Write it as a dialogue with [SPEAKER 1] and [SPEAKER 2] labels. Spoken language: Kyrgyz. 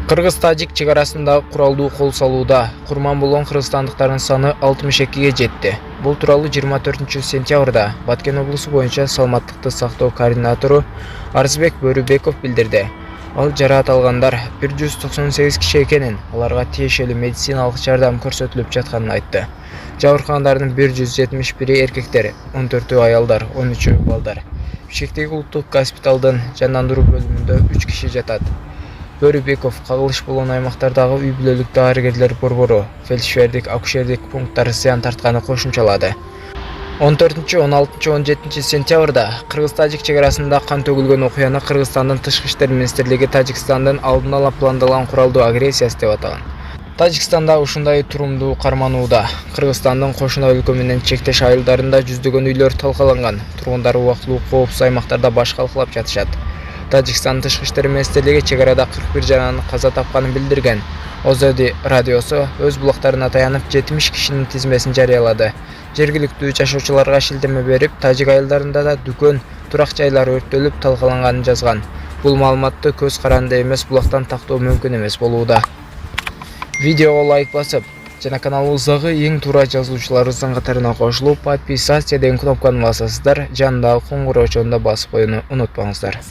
[SPEAKER 1] Кыргыз-Тажик чегарасында куралдуу кол салууда курман болгон кыргызстандыктардын саны 62-ге жетти. Бул тууралуу 24-сентябрда Баткен облусу боюнча саламаттыкты сактоо координатору Арзбек Бөрүбеков билдирди. Ал жараат алгандар 198 киши экенин, аларга тиешелүү медициналык жардам көрсөтүлүп жатканын айтты. Жабыркагандардын 171-и эркектер, 14-ü аялдар, 13-ü балдар. Бишкектеги улуттук госпиталдын жандандыруу бөлүмүндө 3 киши жатат. Бөрүбеков кагылыш болгон аймактардагы үй-бүлөлүк дарыгерлер борбору, фельдшердик, акушердик пункттар зыян тартканы кошумчалады. 14-16-17 сентябрда Кыргыз-Тажик чегарасында кан төгүлгөн окуяны Кыргызстандын тышкы иштер министрлиги Тажикстандын алдын ала пландалган куралдуу агрессиясы деп атаган. Тажикстанда ушундай турумду карманууда. Кыргызстандын кошуна өлкө менен чектеш айылдарында жүздөгөн үйлөр талкаланган. Тургундар убактылуу коопсуз аймактарда баш калкалап жатышат. Тажикстан тышкы иштер министрлиги чегарада 41 жананын каза тапканын билдирген. Озоди радиосу өз булактарына таянып 70 кишинин тизмесин жарыялады. Жергиликтүү жашоочуларга шилтеме берип, тажик айылдарында да дүкөн, турак жайлар өрттөлүп талкаланганын жазган. Бул маалыматты көз каранды эмес булактан тактоо мүмкүн эмес болууда. Видеого лайк басып, жана каналыбыздагы эң туура жазуучуларыбыздын катарына кошулуп, подписаться деген кнопканы басасыздар, жанындагы коңгуроочону да басып коюуну унутпаңыздар.